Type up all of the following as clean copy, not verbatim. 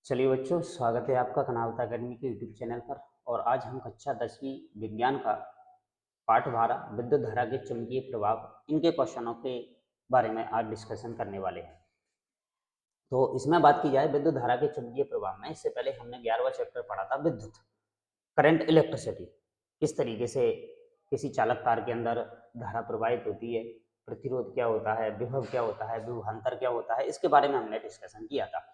चलिए बच्चों, स्वागत है आपका कनावता अकेडमी के यूट्यूब चैनल पर। और आज हम कक्षा 10वीं विज्ञान का पाठ 12 विद्युत धारा के चुंबकीय प्रभाव इनके क्वेश्चनों के बारे में आज डिस्कशन करने वाले हैं। तो इसमें बात की जाए विद्युत धारा के चुंबकीय प्रभाव में, इससे पहले हमने 11वां चैप्टर पढ़ा था विद्युत करंट इलेक्ट्रिसिटी। किस तरीके से किसी चालक तार के अंदर धारा प्रवाहित होती है, प्रतिरोध क्या होता है, विभव क्या होता है, विभवांतर क्या होता है, इसके बारे में हमने डिस्कशन किया था।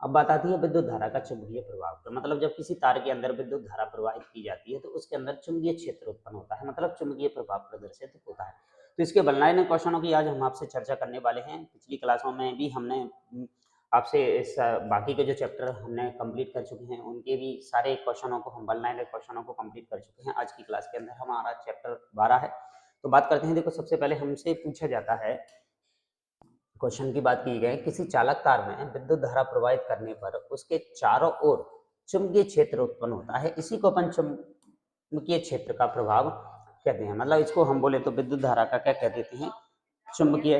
अब बात आती है विद्युत धारा का चुंबकीय प्रभाव का। मतलब जब किसी तार के अंदर विद्युत धारा प्रवाहित की जाती है तो उसके अंदर चुंबकीय क्षेत्र उत्पन्न होता है, मतलब चुंबकीय प्रभाव प्रदर्शित होता है। तो इसके बनलाइन क्वेश्चनों की आज हम आपसे चर्चा करने वाले हैं। पिछली क्लासों में भी हमने आपसे इस बाकी के जो चैप्टर हमने कंप्लीट कर चुके हैं उनके भी सारे क्वेश्चनों को हम बनलाइन क्वेश्चनों को कंप्लीट कर चुके हैं। आज की क्लास के अंदर हमारा चैप्टर 12 है। तो बात करते हैं। देखो, सबसे पहले हमसे पूछा जाता है, क्वेश्चन की बात की गई, किसी चालक तार में विद्युत धारा प्रवाहित करने पर उसके चारों ओर चुंबकीय क्षेत्र उत्पन्न होता है। इसी को अपन चुंबकीय क्षेत्र का प्रभाव कहते हैं। मतलब इसको हम बोले तो विद्युत धारा का क्या कह देते हैं, चुंबकीय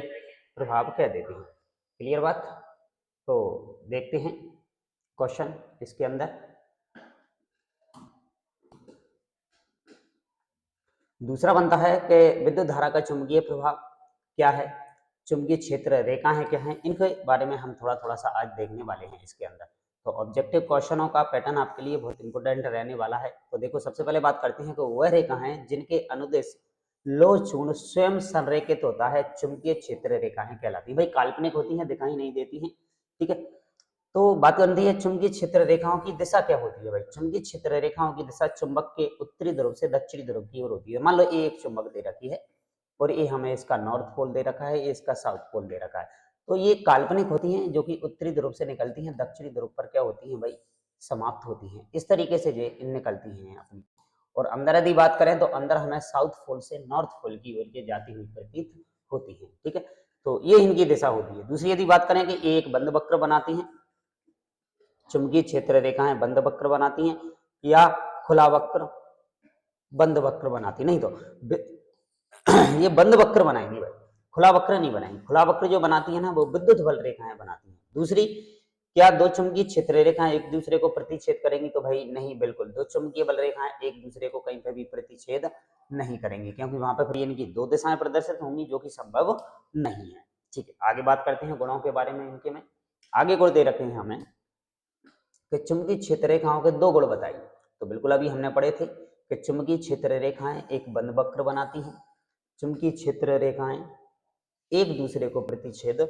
प्रभाव कह देते हैं। क्लियर बात। तो देखते हैं क्वेश्चन इसके अंदर। दूसरा बनता है कि विद्युत धारा का चुंबकीय प्रभाव क्या है, चुंबकीय क्षेत्र रेखाएं क्या हैं, इनके बारे में हम थोड़ा थोड़ा सा आज देखने वाले हैं इसके अंदर। तो ऑब्जेक्टिव क्वेश्चनों का पैटर्न आपके लिए बहुत इंपॉर्टेंट रहने वाला है। तो देखो, सबसे पहले बात करते हैं कि वह रेखाएं जिनके अनुदेश लोह चूर्ण स्वयं संरेखित होता है चुंबकीय क्षेत्र रेखाएं कहलाती है। भाई काल्पनिक होती हैं, दिखाई नहीं देती हैं, ठीक है। तो बात बनती है चुंबकीय क्षेत्र रेखाओं की दिशा क्या होती है। भाई चुंबकीय क्षेत्र रेखाओं की दिशा चुंबक के उत्तरी ध्रुव से दक्षिणी ध्रुव की ओर होती है। मान लो ये एक चुंबक दे रखी है और ये हमें इसका नॉर्थ पोल दे रखा है, ये इसका साउथ पोल दे रखा है। तो ये काल्पनिक होती हैं, जो कि उत्तरी ध्रुव से निकलती हैं, दक्षिणी ध्रुव पर क्या होती हैं भाई, समाप्त होती हैं। इस तरीके से ये निकलती हैं अपनी। और अंदर यदि बात करें तो अंदर हमें साउथ पोल से नॉर्थ पोल की ओर जाती हुई प्रतीत होती है, ठीक है। तो ये इनकी दिशा होती है। दूसरी यदि बात करें कि ये एक बंद वक्र बनाती हैं, चुंबकीय क्षेत्र रेखाएं बंद वक्र बनाती हैं या खुला वक्र, बंद वक्र बनाती नहीं, तो ये बंद वक्र बनाएंगी भाई, खुला वक्र नहीं बनाएंगी। खुला वक्र जो बनाती है ना, वो विद्युत बल रेखाएं बनाती हैं। दूसरी, क्या दो चुंबकीय क्षेत्र रेखाएं एक दूसरे को प्रतिच्छेद करेंगी, तो भाई नहीं, बिल्कुल दो चुंबकीय बल रेखाएं एक दूसरे को कहीं पर भी प्रतिच्छेद नहीं करेंगी, क्योंकि वहां पर इनकी दो दिशाएं प्रदर्शित होंगी, जो कि संभव नहीं है, ठीक है। आगे बात करते हैं गुणों के बारे में इनके में। आगे गुण दे रखे हैं हमें कि चुंबकीय क्षेत्र रेखाओं के दो गुण बताइए। तो बिल्कुल अभी हमने पढ़े थे कि चुंबकीय क्षेत्र रेखाएं एक बंद वक्र बनाती हैं, चुंबकीय क्षेत्र रेखाएं एक दूसरे को प्रतिच्छेद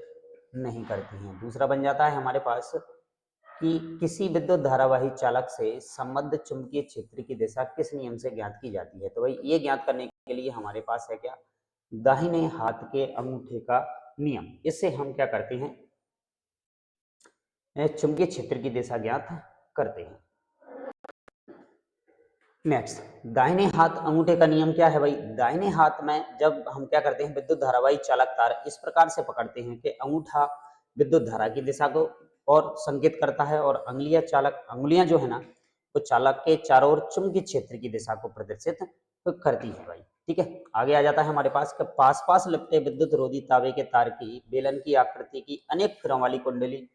नहीं करती हैं। दूसरा बन जाता है हमारे पास कि किसी विद्युत धारावाही चालक से संबद्ध चुंबकीय क्षेत्र की दिशा किस नियम से ज्ञात की जाती है। तो भाई ये ज्ञात करने के लिए हमारे पास है क्या, दाहिने हाथ के अंगूठे का नियम। इससे हम क्या करते हैं, चुंबकीय क्षेत्र की दिशा ज्ञात करते हैं। नेक्स्ट, दाहिने हाथ अंगूठे का नियम क्या है भाई। दाहिने हाथ में जब हम क्या करते हैं, विद्युत धारावाही चालक तार इस प्रकार से पकड़ते हैं कि अंगूठा विद्युत धारा की दिशा को और संकेत करता है, और अंगुलियां जो है ना, वो चालक के चारों ओर चुंबकीय क्षेत्र की दिशा को प्रदर्शित करती है भाई, ठीक है। आगे आ जाता है हमारे पास कि पास पास लिपटे विद्युत रोधी तांबे के तार की बेलन की आकृति की अनेक फिरों वाली कुंडली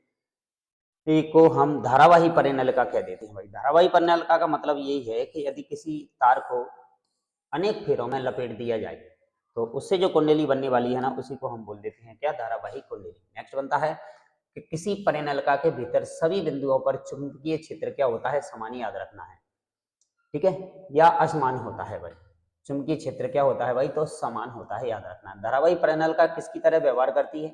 को हम धारावाही परिनलिका कह देते हैं भाई। धारावाही परिनलिका का मतलब यही है कि यदि किसी तार को अनेक फेरों में लपेट दिया जाए तो उससे जो कुंडली बनने वाली है ना, उसी को हम बोल देते हैं क्या, धारावाही कुंडली। नेक्स्ट बनता है कि किसी परिनलिका के भीतर सभी बिंदुओं पर चुंबकीय क्षेत्र क्या होता है, समान याद रखना है, ठीक है, या असमान होता है भाई। चुंबकीय क्षेत्र क्या होता है भाई, तो समान होता है, याद रखना। धारावाही परिनलिका किसकी तरह व्यवहार करती है,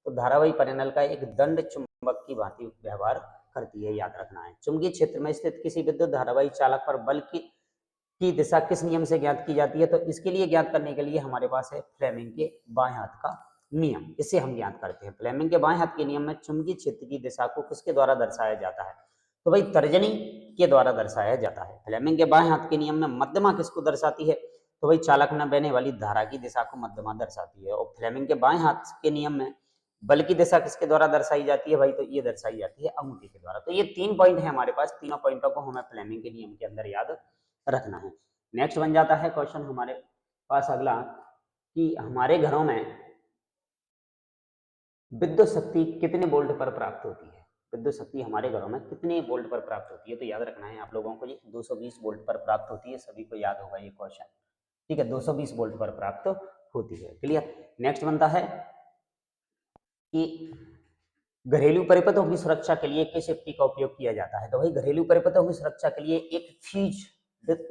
तो धारावाही परिनलिका एक दंड चुंबक की भांति व्यवहार करती है, याद रखना है। चुंबकीय क्षेत्र में स्थित किसी विद्युत धारावाही चालक पर बल की दिशा किस नियम से ज्ञात की जाती है, तो इसके लिए ज्ञात करने के लिए हमारे पास है फ्लेमिंग के बाएं हाथ का नियम। इससे हम ज्ञात करते हैं। फ्लेमिंग के बाएं हाथ के नियम में चुंबकीय क्षेत्र की दिशा को किसके द्वारा दर्शाया जाता है, तो भाई तर्जनी के द्वारा दर्शाया जाता है। फ्लेमिंग के बाएं हाथ के नियम में मध्यमा किसको दर्शाती है, तो भाई चालक में बहने वाली धारा की दिशा को मध्यमा दर्शाती है। और फ्लेमिंग के बाएं हाथ के नियम में बल की दिशा किसके द्वारा दर्शाई जाती है भाई, तो ये दर्शाई जाती है अंगूठे के द्वारा। तो ये 3 पॉइंट है हमारे पास, तीनों पॉइंटों को हमें फ्लेमिंग के नियम के अंदर याद रखना है। नेक्स्ट बन जाता है क्वेश्चन हमारे पास अगला कि हमारे घरों में विद्युत शक्ति कितने वोल्ट पर प्राप्त होती है। विद्युत शक्ति हमारे घरों में कितने वोल्ट पर प्राप्त होती है? तो याद रखना है आप लोगों को जी 220 वोल्ट पर प्राप्त होती है, सभी को याद होगा ये क्वेश्चन। ठीक है, 220 वोल्ट पर प्राप्त होती है। क्लियर। नेक्स्ट बनता है कि घरेलू परिपथों की सुरक्षा के लिए किस युक्ति का उपयोग किया जाता है? तो भाई घरेलू परिपथों की सुरक्षा के लिए एक फ्यूज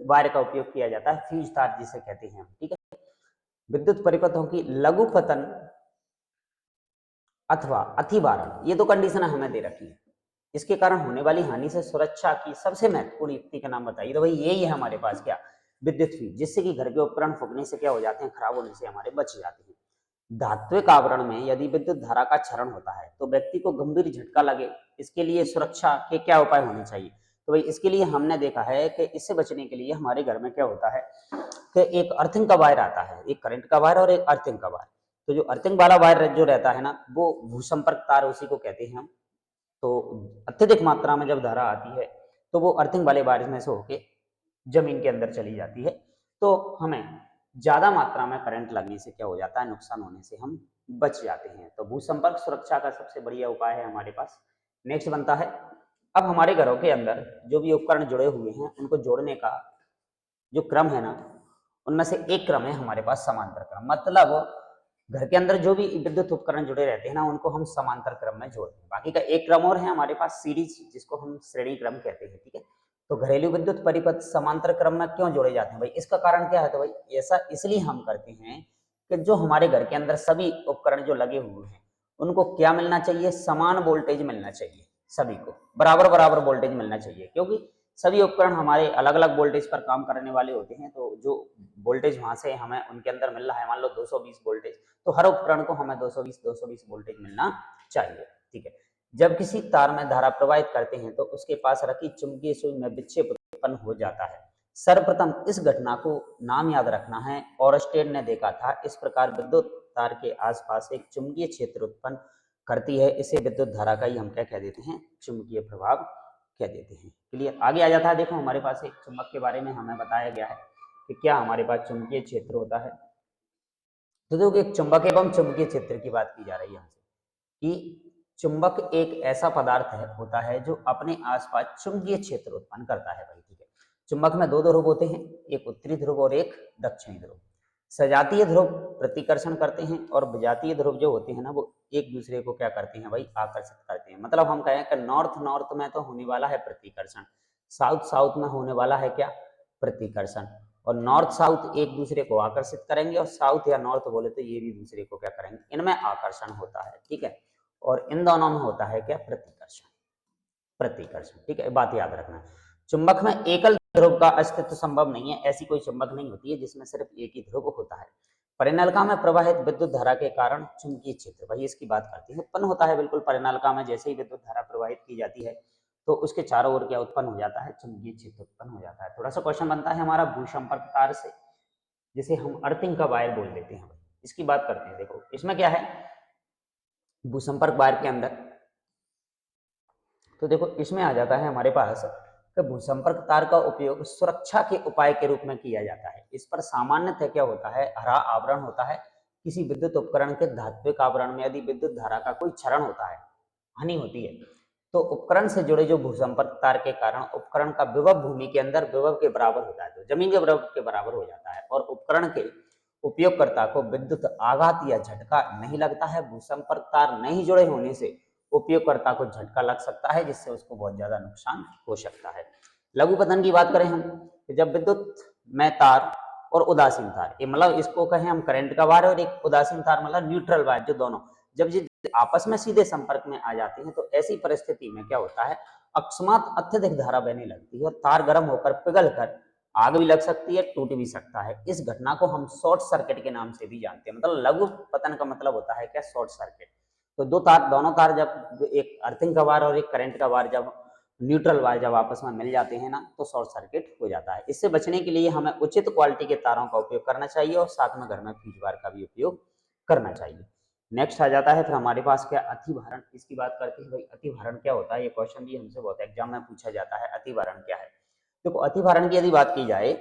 वायर का उपयोग किया जाता है, फ्यूज तार जिसे कहते हैं हम। ठीक है, विद्युत परिपथों की लघु पतन अथवा अतिभारण, ये दो कंडीशन हमें दे रखी है। इसके कारण होने वाली हानि से सुरक्षा की सबसे महत्वपूर्ण युक्ति का नाम बताइए। तो भाई यही है हमारे पास क्या, विद्युत फ्यूज, जिससे कि घर के उपकरण फूकने से क्या हो जाते हैं, खराब होने से हमारे बच जाते हैं। धात्विक आवरण में यदि विद्युत धारा का क्षरण होता है तो व्यक्ति को गंभीर झटका लगे, इसके लिए सुरक्षा के क्या उपाय होने चाहिए? तो भाई इसके लिए हमने देखा है कि इससे बचने के लिए हमारे घर में क्या होता है कि एक अर्थिंग का वायर आता है, एक करंट का वायर और एक अर्थिंग का वायर। तो जो अर्थिंग वाला वायर जो रहता है ना, वो भूसंपर्क तार उसी को कहते हैं हम। तो अत्यधिक मात्रा में जब धारा आती है तो वो अर्थिंग वाले वायर में से होके जमीन के अंदर चली जाती है, तो हमें ज्यादा मात्रा में करंट लगने से क्या हो जाता है, नुकसान होने से हम बच जाते हैं। तो भूसंपर्क सुरक्षा का सबसे बढ़िया उपाय है हमारे पास। नेक्स्ट बनता है, अब हमारे घरों के अंदर जो भी उपकरण जुड़े हुए हैं उनको जोड़ने का जो क्रम है ना, उनमें से एक क्रम है हमारे पास समांतर क्रम। मतलब घर के अंदर जो भी विद्युत उपकरण जुड़े रहते हैं ना, उनको हम समांतर क्रम में जोड़ते हैं। बाकी का एक क्रम और है हमारे पास, सीरीज, जिसको हम श्रेणी क्रम कहते हैं। ठीक है, तो घरेलू विद्युत परिपथ समांतर क्रम में क्यों जोड़े जाते हैं भाई, इसका कारण क्या है? तो भाई ऐसा इसलिए हम करते हैं कि जो हमारे घर के अंदर सभी उपकरण जो लगे हुए हैं उनको क्या मिलना चाहिए, समान वोल्टेज मिलना चाहिए, सभी को बराबर बराबर वोल्टेज मिलना चाहिए। क्योंकि सभी उपकरण हमारे अलग अलग वोल्टेज पर काम करने वाले होते हैं, तो जो वोल्टेज वहां से हमें उनके अंदर मिल रहा है, मान लो 220 वोल्टेज, तो हर उपकरण को हमें 220 वोल्टेज मिलना चाहिए। ठीक है, जब किसी तार में धारा प्रवाहित करते हैं तो उसके पास रखी चुंबकीय सुई में विक्षेप उत्पन्न हो जाता है। सर्वप्रथम इस घटना को नाम याद रखना है, ओरस्टेड ने देखा था। इस प्रकार विद्युत तार के आसपास एक चुंबकीय क्षेत्र उत्पन्न करती है, इसे विद्युत धारा का ही हम क्या कह देते हैं, चुंबकीय प्रभाव कह देते हैं। क्लियर। आगे आ जाता है, देखो हमारे पास एक चुंबक के बारे में हमें बताया गया है कि क्या हमारे पास चुंबकीय क्षेत्र होता है। तो देखो एक चुंबक एवं चुंबकीय क्षेत्र की बात की जा रही है हमसे कि चुंबक एक ऐसा पदार्थ होता है जो अपने आसपास चुंबकीय क्षेत्र उत्पन्न करता है भाई। ठीक है, चुंबक में दो ध्रुव होते हैं, एक उत्तरी ध्रुव और एक दक्षिणी ध्रुव। सजातीय ध्रुव प्रतिकर्षण करते हैं और विजातीय ध्रुव जो होते हैं ना, वो एक दूसरे को क्या करते हैं भाई, आकर्षित करते हैं। मतलब हम कहें कि नॉर्थ नॉर्थ में तो होने वाला है प्रतिकर्षण, साउथ साउथ में होने वाला है क्या, प्रतिकर्षण। और नॉर्थ साउथ एक दूसरे को आकर्षित करेंगे और साउथ या नॉर्थ बोले तो ये भी दूसरे को क्या करेंगे, इनमें आकर्षण होता है। ठीक है, और इन दोनों में होता है क्या, प्रतिकर्षण, प्रतिकर्षण। ठीक है, बात याद रखना। चुंबक में एकल ध्रुव का अस्तित्व संभव नहीं है, ऐसी कोई चुंबक नहीं होती है जिसमें सिर्फ एक ही ध्रुव होता है। परिनलिका में प्रवाहित विद्युत धारा के कारण चुंबकीय क्षेत्र, भाई इसकी बात करते हैं, उत्पन्न होता है। बिल्कुल, परिनलिका में जैसे ही विद्युत धारा प्रवाहित की जाती है तो उसके चारों ओर क्या उत्पन्न हो जाता है, चुंबकीय क्षेत्र उत्पन्न हो जाता है। थोड़ा सा क्वेश्चन बनता है हमारा भूसंपर्क तार से, जिसे हम अर्थिंग का वायर बोल देते हैं। इसकी बात करते हैं। देखो इसमें क्या है, भूसंपर्क वायर के अंदर, तो देखो इसमें आ जाता है हमारे पास कि भूसंपर्क तार का उपयोग सुरक्षा के उपाय के रूप में किया जाता है। इस पर सामान्यतः क्या होता है, हरा आवरण होता है। किसी विद्युत उपकरण के धात्विक आवरण में यदि विद्युत धारा का कोई क्षरण होता है, हानि होती है, तो उपकरण से जुड़े जो भूसंपर्क तार के कारण उपकरण का विभव भूमि के अंदर विभव के बराबर होता है, तो जमीन के विभव के बराबर हो जाता है और उपकरण के उपयोगकर्ता को विद्युत आघात या झटका नहीं लगता है। भूसंपर्क तार नहीं जुड़े होने से उपयोगकर्ता को झटका लग सकता है, जिससे उसको बहुत ज्यादा नुकसान हो सकता है। लघु पतन की बात करें हम, जब विद्युत में तार और उदासीन तार, ये मतलब इसको कहें हम करंट का वायर, और एक उदासीन तार मतलब न्यूट्रल वायर, जो दोनों जब ये आपस में सीधे संपर्क में आ जाते हैं तो ऐसी परिस्थिति में क्या होता है, अकस्मात अत्यधिक धारा बहने लगती है और तार गर्म होकर पिघल कर आग भी लग सकती है, टूट भी सकता है। इस घटना को हम शॉर्ट सर्किट के नाम से भी जानते हैं। मतलब लघु पतन का मतलब होता है क्या, शॉर्ट सर्किट। तो दोनों तार जब, एक अर्थिंग का वायर और एक करंट का वायर, जब न्यूट्रल वायर जब आपस में मिल जाते हैं ना, तो शॉर्ट सर्किट हो जाता है। इससे बचने के लिए हमें उचित क्वालिटी के तारों का उपयोग करना चाहिए और साथ में घर में फ्यूज वायर का भी उपयोग करना चाहिए। नेक्स्ट आ जाता है फिर हमारे पास क्या, अतिभारण। इसकी बात करते हैं भाई, अतिभारण क्या होता है, ये क्वेश्चन भी हमसे बहुत एग्जाम में पूछा जाता है, अतिभारण क्या है। देखो अतिभारण की यदि बात की जाए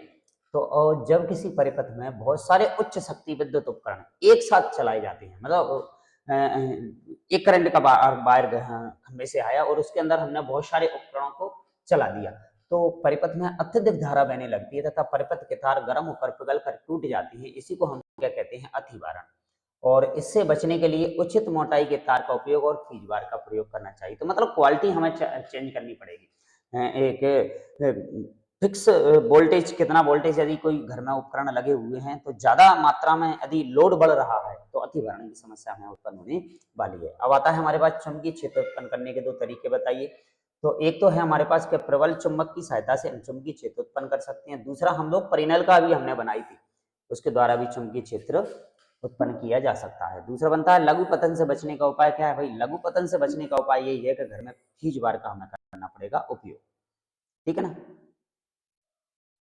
तो जब किसी परिपथ में बहुत सारे उच्च शक्ति विद्युत उपकरण एक साथ चलाए जाते हैं, मतलब एक करंट का वायर खंभे से आया और उसके अंदर हमने बहुत सारे उपकरणों को चला दिया, तो परिपथ में अत्यधिक धारा बहने लगती है तथा परिपथ के तार गर्म होकर पिघल कर टूट जाती है। इसी को हम क्या कहते हैं? अतिवारण। और इससे बचने के लिए उचित मोटाई के तार का उपयोग और फीज बार का प्रयोग करना चाहिए। तो मतलब क्वालिटी हमें चेंज करनी पड़ेगी। एक फिक्स वोल्टेज, कितना वोल्टेज यदि कोई घर में उपकरण लगे हुए हैं तो ज्यादा मात्रा में यदि लोड बढ़ रहा है तो अतिवारण की समस्या हमें उत्पन्न होने वाली है। अब आता है हमारे पास चुंबकीय क्षेत्र उत्पन्न करने के दो तरीके बताइए। तो एक तो है हमारे पास के प्रबल चुंबक की सहायता से हम चुंबकीय क्षेत्र उत्पन्न कर सकते हैं। दूसरा हम लोग परिनल का भी हमने बनाई थी, उसके द्वारा भी चुंबकीय क्षेत्र उत्पन्न किया जा सकता है। दूसरा बनता है लघु पतन से बचने का उपाय। क्या है भाई? लघु पतन से बचने का उपाय यही है कि घर में फीज बार का हमें करना पड़ेगा उपयोग, ठीक है ना,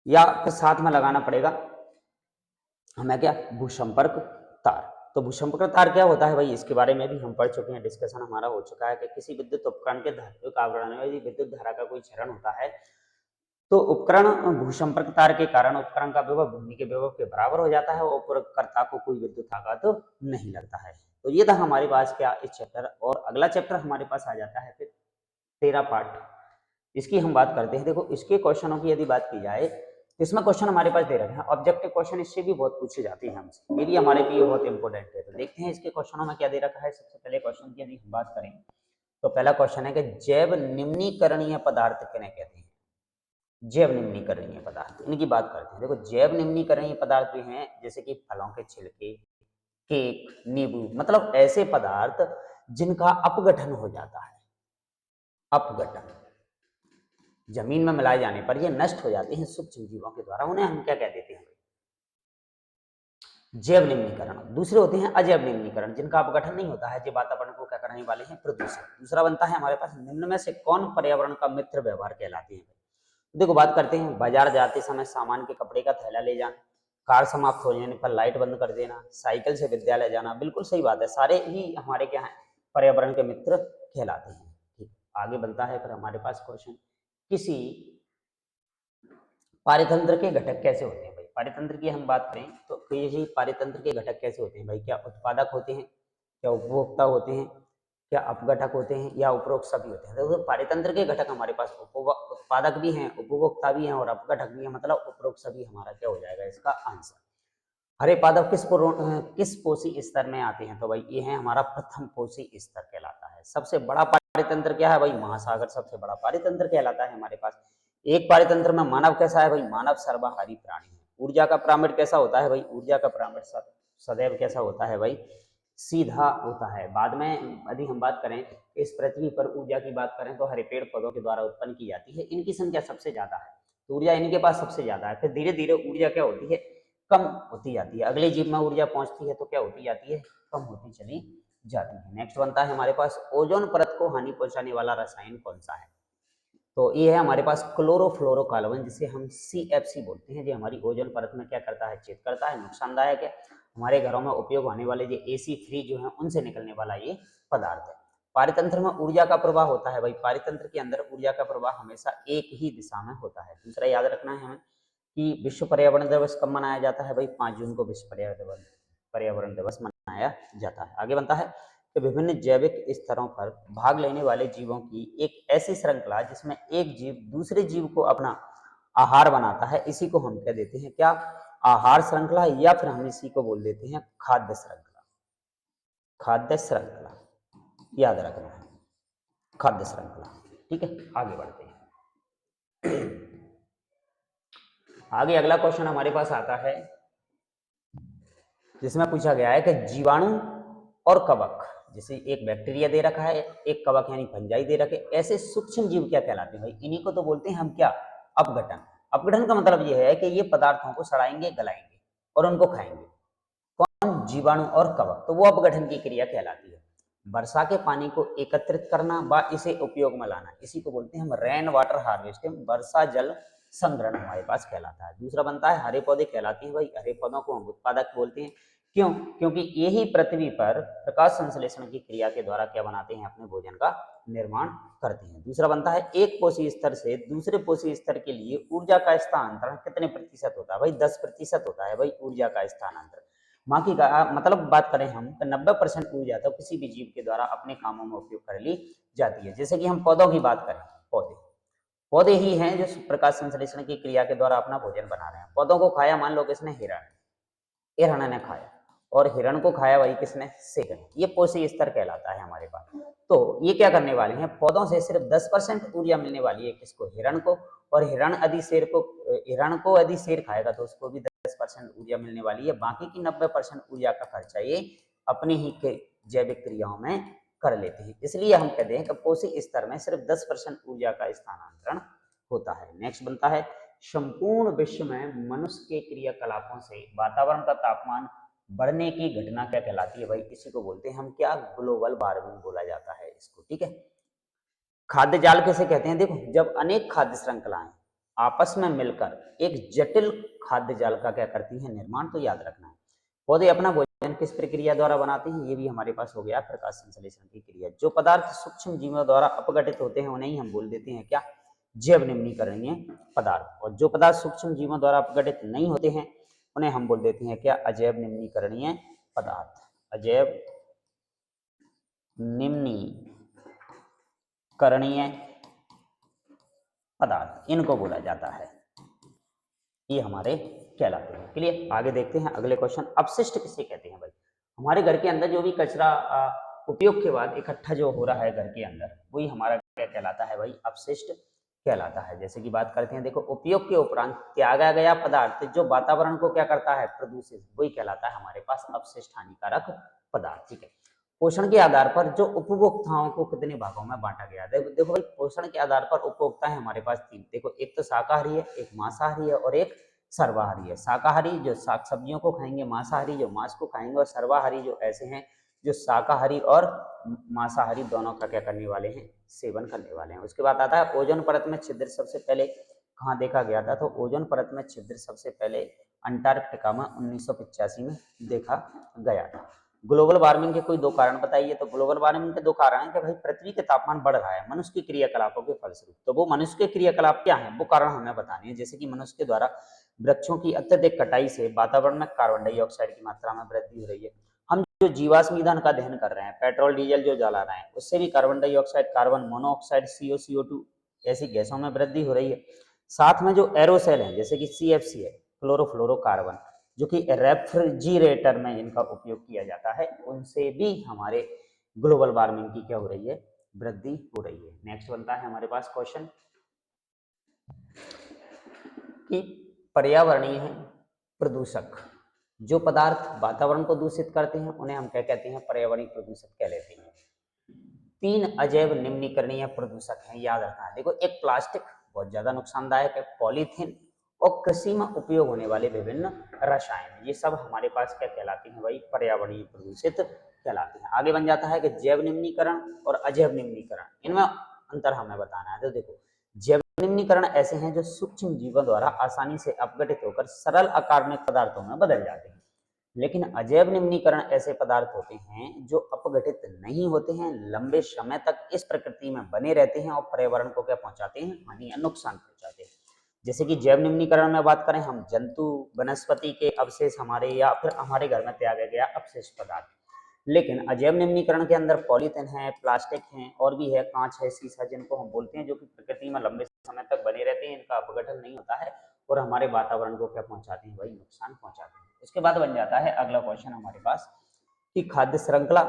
या फिर साथ में लगाना पड़ेगा हमें क्या? भूसंपर्क तार। तो भूसंपर्क तार क्या होता है भाई? इसके बारे में भी हम पढ़ चुके हैं, डिस्कशन हमारा हो चुका है कि किसी विद्युत उपकरण के धात्विक आवरण में यदि विद्युत धारा का कोई क्षरण होता है तो उपकरण भूसंपर्क तार के कारण उपकरण का विभव भूमि के विभव के बराबर हो जाता है और उपयोगकर्ता को कोई विद्युत आघात तो नहीं लगता है। तो ये था हमारे पास क्या इस चैप्टर। और अगला चैप्टर हमारे पास आ जाता है फिर 13 पार्ट, इसकी हम बात करते हैं। देखो इसके क्वेश्चनों की यदि बात की जाए तो इसमें क्वेश्चन हमारे पास दे रखे हैं ऑब्जेक्टिव क्वेश्चन, इससे भी बहुत पूछे जाते हैं हमसे, ये भी हमारे लिए बहुत इंपॉर्टेंट है। तो देखते हैं इसके क्वेश्चनों में क्या दे रखा है। सबसे पहले क्वेश्चन की यदि हम बात करें तो पहला क्वेश्चन है कि जैव निम्नीकरणीय पदार्थ किन्हें कहते हैं? जैव निम्नीकरणीय पदार्थ, इनकी बात करते हैं। देखो जैव निम्नीकरणीय पदार्थ भी हैं जैसे कि फलों के छिलके, केक, नींबू, मतलब ऐसे पदार्थ जिनका अपघटन हो जाता है। अपघटन, जमीन में मिलाए जाने पर ये नष्ट हो जाते हैं सूक्ष्म जीवों के द्वारा, उन्हें हम क्या कह देते हैं? जैव निम्नीकरण। दूसरे होते हैं अजैव निम्नीकरण, जिनका अपघटन नहीं होता है, जो वातावरण को क्या करने वाले हैं? प्रदूषण। दूसरा बनता है हमारे पास निम्न में से कौन पर्यावरण का मित्र व्यवहार कहलाते हैं? देखो बात करते हैं बाजार जाते समय सामान के कपड़े का थैला ले जाना, कार समाप्त हो जाने पर लाइट बंद कर देना, साइकिल से विद्यालय जाना, बिल्कुल सही बात है, सारे ही हमारे क्या है? पर्यावरण के मित्र कहलाते हैं। ठीक, आगे बनता है फिर हमारे पास क्वेश्चन, किसी पारितंत्र के घटक कैसे होते हैं? भाई पारितंत्र की हम बात करें तो किसी पारितंत्र के घटक कैसे होते हैं भाई? क्या उत्पादक होते हैं, क्या उपभोक्ता होते हैं, क्या अपघटक होते हैं, या उपरोक्त सभी होते हैं? तो पारितंत्र के घटक हमारे पास उत्पादक भी हैं, उपभोक्ता भी हैं और अपघटक भी हैं, मतलब उपरोक्त सभी हमारा क्या हो जाएगा इसका आंसर। हरे पादप किस पोषी स्तर में आते हैं? तो भाई ये है हमारा प्रथम पोषी स्तर कहलाता है। सबसे बड़ा पारितंत्र क्या है भाई? महासागर सबसे बड़ा पारितंत्र कहलाता है हमारे पास। एक पारितंत्र में मानव कैसा है भाई? मानव सर्वाहारी प्राणी है। ऊर्जा का पिरामिड कैसा होता है भाई? ऊर्जा का पिरामिड सदैव कैसा होता है भाई? सीधा होता है। बाद में यदि हम बात करें इस पृथ्वी पर ऊर्जा की बात करें तो हरे पेड़ पौधों के द्वारा उत्पन्न की जाती है, इनकी संख्या सबसे ज्यादा है, तो ऊर्जा इनके पास सबसे ज्यादा है। फिर धीरे धीरे ऊर्जा क्या होती है? कम होती जाती है। अगले जीव में ऊर्जा पहुंचती है तो क्या होती जाती है? कम होती चली जाती है। नेक्स्ट बनता है हमारे पास ओजोन परत को हानि पहुंचाने वाला रसायन कौन सा है? तो ये है हमारे पास क्लोरोफ्लोरोकार्बन, जिसे हम CFC बोलते हैं, जो हमारी ओजोन परत में क्या करता है? छेद करता है, नुकसानदायक है। हमारे घरों में उपयोग होने वाले जो AC फ्रिज जो है उनसे निकलने वाला ये पदार्थ है। पारितंत्र में ऊर्जा का प्रवाह होता है भाई, पारितंत्र के अंदर ऊर्जा का प्रवाह हमेशा एक ही दिशा में होता है। दूसरा याद रखना है हमें कि विश्व पर्यावरण दिवस कब मनाया जाता है भाई? 5 जून को विश्व पर्यावरण दिवस मनाया जाता है। आगे बनता है कि विभिन्न जैविक स्तरों पर भाग लेने वाले जीवों की एक ऐसी श्रृंखला जिसमें एक जीव दूसरे जीव को अपना आहार बनाता है, इसी को हम क्या देते हैं? क्या आहार श्रृंखला, या फिर हम इसी को बोल देते हैं खाद्य श्रृंखला। खाद्य श्रृंखला याद रखना है, खाद्य श्रृंखला। ठीक है, आगे बढ़ते हैं। आगे अगला क्वेश्चन हमारे पास आता है जिसमें पूछा गया है कि जीवाणु और कवक, जैसे एक बैक्टीरिया दे रखा है, एक कवक यानी फंजाई दे रखे, ऐसे सूक्ष्म जीव क्या कहलाते हैं भाई? इन्हीं को तो बोलते हैं हम क्या? अपघटन। अपघटन का मतलब ये है कि ये पदार्थों को सड़ाएंगे, गलाएंगे और उनको खाएंगे। कौन? जीवाणु और कवक। तो वो अपघटन की क्रिया कहलाती है। वर्षा के पानी को एकत्रित करना व इसे उपयोग में लाना, इसी को बोलते हैं हम रेन वाटर हार्वेस्टिंग, वर्षा जल संग्रहण हमारे पास कहलाता है। दूसरा बनता है हरे पौधे कहलाते हैं भाई, हरे पौधों को हम उत्पादक बोलते हैं। क्यों? क्योंकि यही पृथ्वी पर प्रकाश संश्लेषण की क्रिया के द्वारा क्या बनाते हैं? अपने भोजन का निर्माण करते हैं। दूसरा बनता है एक पोषी स्तर से दूसरे पोषी स्तर के लिए ऊर्जा का स्थानांतरण कितने प्रतिशत होता है भाई? 10% होता है भाई ऊर्जा का स्थानांतरण। बाकी का मतलब बात करें हम तो 90% ऊर्जा तो किसी भी जीव के द्वारा अपने कामों में उपयोग कर ली जाती है। जैसे कि हम पौधों की बात करें, पौधे पौधे ही हैं जो प्रकाश संश्लेषण की क्रिया के द्वारा अपना भोजन बना रहे हैं। पौधों को खाया मान लो किसने, हिरण, हिरण ने खाया, और हिरण को खाया वही किसने, शेर ने। ये पोषी स्तर कहलाता है हमारे पास। तो ये क्या करने वाले हैं, पौधों से सिर्फ 10% ऊर्जा मिलने वाली है किसको, हिरण को। और हिरण को यदि शेर खाएगा तो उसको भी 10% ऊर्जा मिलने वाली है। बाकी की 90% ऊर्जा का खर्चा ये अपनी ही जैविक क्रियाओं में कर लेते हैं। इसलिए हम कहते हैं कि पोषी स्तर में सिर्फ 10% ऊर्जा का स्थानांतरण होता है। नेक्स्ट बनता है, संपूर्ण विश्व में मनुष्य के क्रियाकलापों से वातावरण का तापमान बढ़ने की घटना क्या कहलाती है भाई, इसी को बोलते हैं हम क्या, ग्लोबल वार्मिंग बोला जाता है इसको। ठीक है, खाद्य जाल किसे कहते हैं, देखो जब अनेक खाद्य श्रृंखलाएं आपस में मिलकर एक जटिल खाद्य जाल का क्या करती हैं, निर्माण। तो याद रखना है, पौधे अपना भोजन किस प्रक्रिया द्वारा बनाते हैं, ये भी हमारे पास हो गया प्रकाश संश्लेषण की क्रिया। जो पदार्थ सूक्ष्म जीवों द्वारा अपघटित होते हैं उन्हें हम बोल देते हैं क्या, जैव निम्नीकरणीय पदार्थ। और जो पदार्थ सूक्ष्म जीवों द्वारा अपघटित नहीं होते हैं उन्हें हम बोल देते हैं क्या, अजैव निम्नीकरणीय पदार्थ। अजैव निम्नीकरणीय पदार्थ इनको बोला जाता है, ये हमारे कहलाते हैं। क्लियर, आगे देखते हैं अगले क्वेश्चन, अपशिष्ट किसे कहते हैं भाई। हमारे घर के अंदर जो भी कचरा उपयोग के बाद इकट्ठा जो हो रहा है घर के अंदर, वही हमारा क्या कहलाता है भाई, अपशिष्ट कहलाता है। जैसे कि बात करते हैं, देखो उपयोग के उपरांत त्यागा गया पदार्थ जो वातावरण को क्या करता है, प्रदूषित, वही कहलाता है हमारे पास अपशिष्ट हानिकारक पदार्थ। ठीक है, पोषण के आधार पर जो उपभोक्ताओं को कितने भागों में बांटा गया है, देखो भाई पोषण के आधार पर उपभोक्ता है हमारे पास तीन। देखो एक तो शाकाहारी है, एक मांसाहारी है और एक सर्वाहारी है। शाकाहारी जो साग सब्जियों को खाएंगे, मांसाहारी जो मांस को खाएंगे, और सर्वाहारी जो ऐसे हैं जो शाकाहारी और मांसाहारी दोनों का क्या करने वाले हैं, सेवन करने वाले हैं। उसके बाद आता है ओजोन परत में छिद्र सबसे पहले कहाँ देखा गया था, तो ओजोन परत में छिद्र सबसे पहले अंटार्कटिका में 1985 में देखा गया था। ग्लोबल वार्मिंग के कोई दो कारण बताइए, तो ग्लोबल वार्मिंग के दो कारण हैं कि भाई पृथ्वी के तापमान बढ़ रहा है मनुष्य की क्रियाकलापों के फलस्वरूप। तो वो मनुष्य के क्रियाकलाप क्या है, वो कारण हमें बताने हैं। जैसे कि मनुष्य के द्वारा वृक्षों की अत्यधिक कटाई से वातावरण में कार्बन डाइऑक्साइड की मात्रा में वृद्धि हो रही है। हम जो जीवाश्म ईंधन का दहन कर रहे हैं, पेट्रोल डीजल जो जला रहे हैं, उससे भी carbon dioxide, carbon monoxide, CO2 ऐसी गैसों में वृद्धि हो रही है। साथ में जो एरोसेल है जैसे कि CFC है, क्लोरोफ्लोरोकार्बन, जो कि रेफ्रिजरेटर में इनका उपयोग किया जाता है, उनसे भी हमारे ग्लोबल वार्मिंग की क्या हो रही है, वृद्धि हो रही है। नेक्स्ट बनता है हमारे पास क्वेश्चन कि पर्यावरणीय प्रदूषक, जो पदार्थ वातावरण को दूषित करते हैं उन्हें हम क्या कहते हैं, पर्यावरणीय प्रदूषक कह लेते हैं। तीन अजैव निम्नीकरणीय प्रदूषक हैं, याद रखना है। देखो एक प्लास्टिक बहुत ज्यादा नुकसानदायक है, पॉलीथीन, और कृषि में उपयोग होने वाले विभिन्न रसायन, ये सब हमारे पास क्या कहलाते हैं भाई, पर्यावरणीय प्रदूषित कहलाते हैं। आगे बन जाता है कि जैव निम्नीकरण और अजैव निम्नीकरण, इनमें अंतर हमें बताना है। तो देखो जैव निम्नीकरण ऐसे हैं जो सूक्ष्म जीवों द्वारा आसानी से अपघटित होकर सरल अकार्बनिक पदार्थों में बदल जाते हैं। लेकिन अजैव निम्नीकरण ऐसे पदार्थ होते हैं जो अपघटित नहीं होते हैं, लंबे समय तक इस प्रकृति में बने रहते हैं और पर्यावरण को क्या पहुंचाते हैं, हानि या नुकसान पहुंचाते हैं। जैसे कि जैव निम्नीकरण में बात करें हम, जंतु वनस्पति के अवशेष हमारे, या फिर हमारे घर में त्यागा गया अपशिष्ट पदार्थ। लेकिन अजैव निम्नीकरण के अंदर पॉलीथिन है, प्लास्टिक है, और भी है, कांच है, शीशा, जिनको हम बोलते हैं, जो कि प्रकृति में लंबे समय तक बने रहते हैं, इनका अपघटन नहीं होता है और हमारे वातावरण को क्या पहुंचाते हैं भाई, नुकसान पहुंचाते हैं। उसके बाद बन जाता है अगला क्वेश्चन हमारे पास कि खाद्य श्रृंखला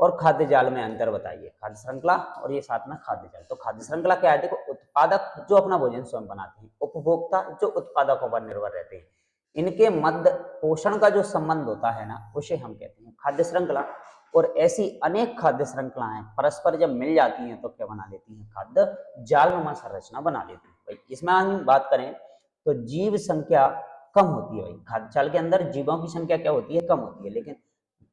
और खाद्य जाल में अंतर बताइए। खाद्य श्रृंखला और ये साथ में खाद्य जाल। तो खाद्य श्रृंखला क्या है, देखो उत्पादक जो अपना भोजन स्वयं बनाते हैं, उपभोक्ता जो उत्पादकों पर निर्भर रहते हैं, इनके मध्य पोषण का जो संबंध होता है ना, उसे हम कहते हैं खाद्य श्रृंखला। और ऐसी अनेक खाद्य श्रृंखलाएं परस्पर जब मिल जाती हैं तो क्या बना लेती हैं, खाद्य जालनुमा संरचना बना लेती है। भाई इसमें हम बात करें तो जीव संख्या कम होती है। भाई खाद्य जाल के अंदर जीवों की संख्या क्या होती है, कम होती है, लेकिन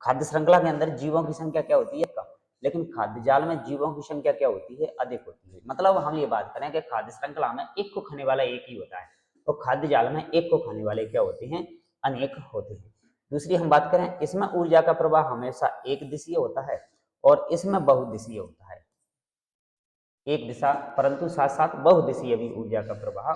खाद्य श्रृंखला के अंदर जीवों की संख्या क्या होती है, कम। लेकिन खाद्य जाल में जीवों की संख्या क्या होती है, अधिक होती है। मतलब हम ये बात करें कि खाद्य श्रृंखला में एक को खाने वाला एक ही होता है और खाद्य जाल में एक को खाने वाले क्या होते हैं, अनेक होते हैं। दूसरी हम बात करें, इसमें ऊर्जा का प्रवाह हमेशा एक दिशीय होता है और इसमें बहुदिशीय होता है। एक दिशा परंतु साथ साथ बहुदिशीय भी ऊर्जा का प्रवाह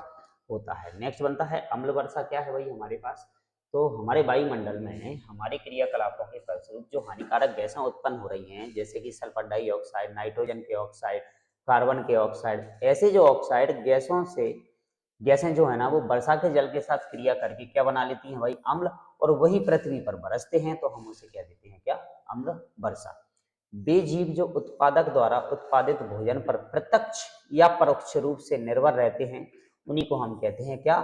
होता है। नेक्स्ट बनता है अम्ल वर्षा, क्या है भाई हमारे पास, तो हमारे वायुमंडल में हमारे क्रियाकलापों के फलस्वरूप जो हानिकारक गैसें उत्पन्न हो रही हैं, जैसे कि सल्फर डाइऑक्साइड, नाइट्रोजन के ऑक्साइड, कार्बन के ऑक्साइड, ऐसे जो ऑक्साइड गैसें जो है ना, वो वर्षा के जल के साथ क्रिया करके क्या बना लेती हैं भाई, अम्ल, और वही पृथ्वी पर बरसते हैं, तो हम उसे क्या देते हैं, क्या, अम्ल वर्षा। वे जीव जो उत्पादक द्वारा उत्पादित भोजन पर प्रत्यक्ष या परोक्ष रूप से निर्भर रहते हैं, उन्हीं को हम कहते हैं क्या,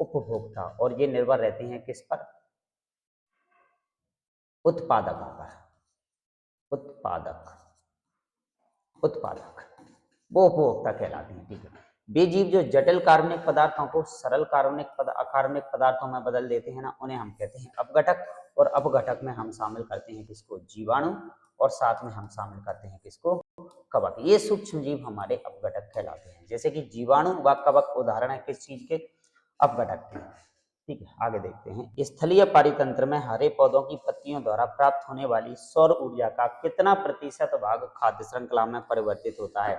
उपभोक्ता। और ये निर्भर रहते हैं किस पर, उत्पादकों पर, उत्पादक, उत्पादक, वो उपभोक्ता कहलाते हैं। ठीक है, वे जीव जो जटिल कार्बनिक पदार्थों को सरल अकार्बनिक पदार्थों में बदल देते हैं ना, उन्हें हम कहते हैं अपघटक। और अपघटक में हम शामिल करते हैं किसको, जीवाणु, और साथ में हम शामिल करते हैं किसको, कवक। ये सूक्ष्म जीव हमारे अपघटक कहलाते हैं। जैसे कि जीवाणु व कवक उदाहरण है किस चीज के, अपघटक के। ठीक है, आगे देखते हैं, स्थलीय पारितंत्र में हरे पौधों की पत्तियों द्वारा प्राप्त होने वाली सौर ऊर्जा का कितना प्रतिशत भाग खाद्य श्रृंखला में परिवर्तित होता है।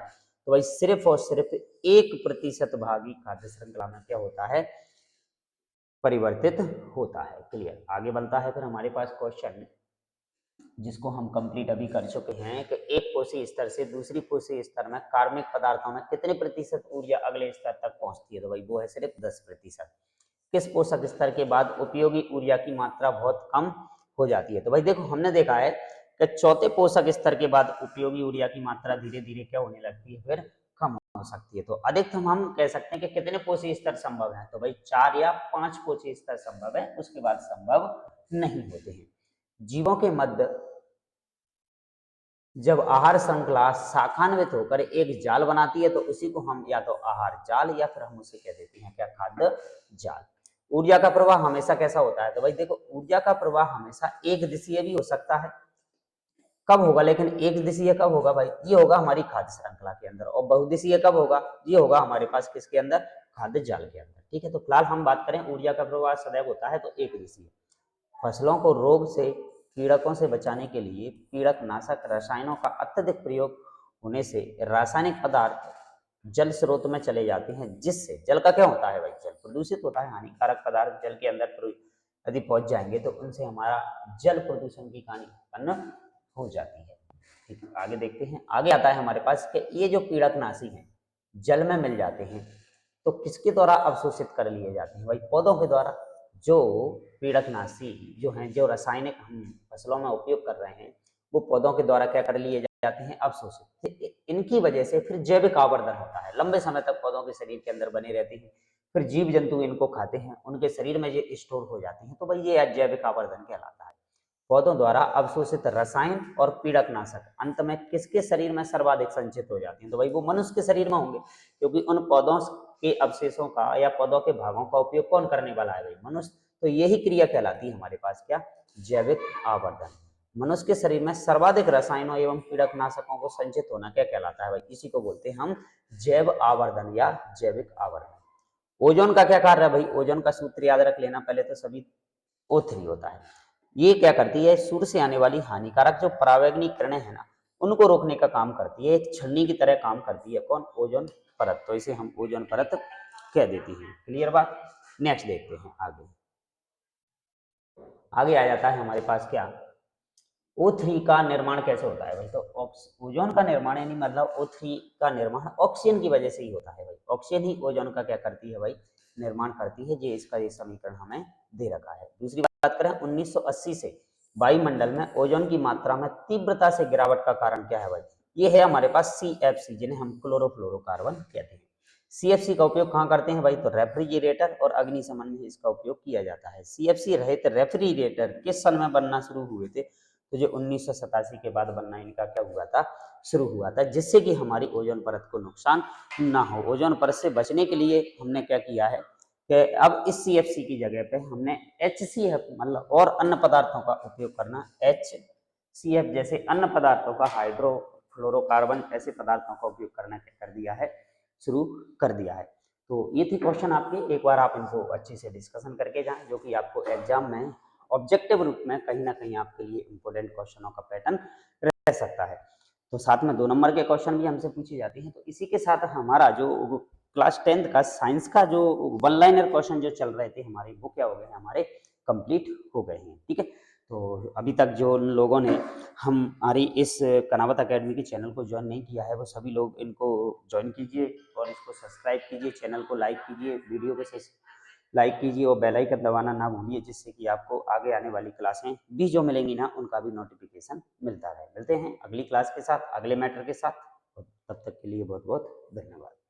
तो भाई सिर्फ और सिर्फ 1% भाग ही खाद्य श्रृंखला में क्या होता है, परिवर्तित होता है। क्लियर। आगे बनता है फिर हमारे पास क्वेश्चन, जिसको हम कंप्लीट अभी कर चुके हैं, कि एक कोशीय स्तर से दूसरी कोशीय स्तर में कार्बनिक पदार्थों में कितने प्रतिशत ऊर्जा अगले स्तर तक पहुंचती है। तो भाई वो है सिर्फ 10%। किस पोषक स्तर के बाद उपयोगी ऊर्जा की मात्रा बहुत कम हो जाती है। तो भाई देखो, हमने देखा है कि चौथे पोषक स्तर के बाद उपयोगी ऊर्जा की मात्रा धीरे धीरे क्या होने लगती है, फिर कम हो सकती है। तो अधिकतम हम कह सकते हैं कि कितने पोषक स्तर संभव है, तो भाई 4 या 5 पोषक स्तर संभव है, उसके बाद संभव नहीं होते हैं। जीवों के मध्य जब आहार श्रृंखला शाखान्वित होकर एक जाल बनाती है, तो उसी को हम या तो आहार जाल या फिर हम उसे कह देते हैं क्या, खाद्य जाल। ऊर्जा का प्रवाह हमेशा कैसा होता है, तो भाई देखो, ऊर्जा का प्रवाह हमेशा एक दिशीय भी हो सकता है, कब होगा, लेकिन एक दिशीय कब होगा भाई, ये होगा हमारी खाद्य श्रृंखला के अंदर। और बहुदिशीय कब होगा, ये होगा हमारे पास किसके अंदर, खाद्य जाल के अंदर। ठीक है, तो फिलहाल हम बात करें ऊर्जा का प्रवाह सदैव होता है तो एक दिशीय। फसलों को रोग से, पीड़कों से बचाने के लिए पीड़कनाशक रसायनों का अत्यधिक प्रयोग होने से रासायनिक पदार्थ जल स्रोत में चले जाते हैं, जिससे जल का क्या होता है भाई, जल प्रदूषित होता है। हानिकारक पदार्थ जल के अंदर यदि पहुंच जाएंगे तो उनसे हमारा जल प्रदूषण की कहानी उत्पन्न हो जाती है। ठीक है, आगे देखते हैं। आगे आता है हमारे पास कि ये जो पीड़कनाशी हैं जल में मिल जाते हैं, तो किसके द्वारा अवशोषित कर लिए जाते हैं भाई, पौधों के द्वारा। जो पीड़कनाशी जो हैं, जो रासायनिक हम फसलों में उपयोग कर रहे हैं, वो पौधों के द्वारा क्या कर लिए जाते हैं, अवशोषित। इनकी वजह से फिर जैविक आवर्धन होता है, लंबे समय तक पौधों के शरीर के अंदर बने रहते हैं, फिर जीव जंतु इनको खाते हैं, उनके शरीर में ये स्टोर हो जाते हैं, तो भाई ये जैविक आवर्धन कहलाता है। पौधों द्वारा अवशोषित रसायन और पीड़कनाशक अंत में किसके शरीर में सर्वाधिक संचित हो जाते हैं, तो भाई वो मनुष्य के शरीर में होंगे, क्योंकि उन पौधों के अवशेषों का या पौधों के भागों का उपयोग कौन करने वाला है भाई, मनुष्य। तो यही क्रिया कहलाती है हमारे पास क्या, जैविक आवर्धन। मनुष्य के शरीर में सर्वाधिक रसायनों एवं पीड़कनाशकों को संचित होना क्या कहलाता है भाई, इसी को बोलते हैं हम जैव आवर्धन या जैविक आवर्धन। ओजोन का क्या कार्य है भाई, ओजोन का सूत्र याद रख लेना पहले तो सभी, O3 होता है। ये क्या करती है, सूर्य से आने वाली हानिकारक जो परावैंगनी किरणें है ना, उनको रोकने का काम करती है, एक छलनी की तरह काम करती है कौन, ओजोन परत। तो इसे हम ओजोन परत कह देती है। क्लियर बात। नेक्स्ट देखते हैं आगे। आगे आ जाता है हमारे पास क्या, O3 का निर्माण कैसे होता है भाई, तो ओजोन का निर्माण यानी मतलब O3 का निर्माण ऑक्सीजन की वजह से ही होता है भाई। ऑक्सीजन ही ओजोन का क्या करती है भाई, निर्माण करती है। ये समीकरण हमें दे रखा है। दूसरी बात करें 1980 से वायुमंडल में ओजोन की मात्रा में तीव्रता से गिरावट का कारण क्या है भाई, ये है हमारे पास CFC, जिन्हें हम क्लोरोफ्लोरोकार्बन कहते हैं। CFC का उपयोग कहाँ करते हैं भाई, तो रेफ्रिजरेटर और अग्निशमन में इसका उपयोग किया जाता है। CFC रहित रेफ्रिजरेटर किस सन में बनना शुरू हुए थे, तो जो 1987 के बाद बनना इनका क्या हुआ था, शुरू हुआ था, जिससे कि हमारी ओजोन परत को नुकसान ना हो। ओजोन परत से बचने के लिए हमने क्या किया है कि अब इस CFC की जगह पे हमने HCF मतलब और अन्य पदार्थों का उपयोग करना, HCF जैसे अन्य पदार्थों का, हाइड्रोफ्लोरोकार्बन ऐसे पदार्थों का उपयोग करना क्या कर दिया है, शुरू कर दिया है। तो ये थे क्वेश्चन आपके, एक बार आप इनको अच्छे से डिस्कशन करके जाएं, जो कि आपको एग्जाम में ऑब्जेक्टिव रूप में कहीं ना कहीं आपके लिए इंपॉर्टेंट क्वेश्चनों का पैटर्न रह सकता है। तो साथ में 2 नंबर के क्वेश्चन भी हमसे पूछे जाते हैं। तो इसी के साथ हमारा जो क्लास 10th का साइंस का जो 1 लाइनर क्वेश्चन जो चल रहे थे हमारे, वो क्या हो गए हमारे कंप्लीट हो गए हैं। ठीक है, तो अभी तक जो लोगों ने हमारी इस कनावत अकेडमी के चैनल को ज्वाइन नहीं किया है वो सभी लोग इनको ज्वाइन कीजिए और इसको सब्सक्राइब कीजिए, चैनल को लाइक कीजिए, वीडियो को लाइक कीजिए और बेल आइकन दबाना ना भूलिए, जिससे कि आपको आगे आने वाली क्लासें भी जो मिलेंगी ना उनका भी नोटिफिकेशन मिलता रहे। मिलते हैं अगली क्लास के साथ, अगले मैटर के साथ, तब तक के लिए बहुत बहुत धन्यवाद।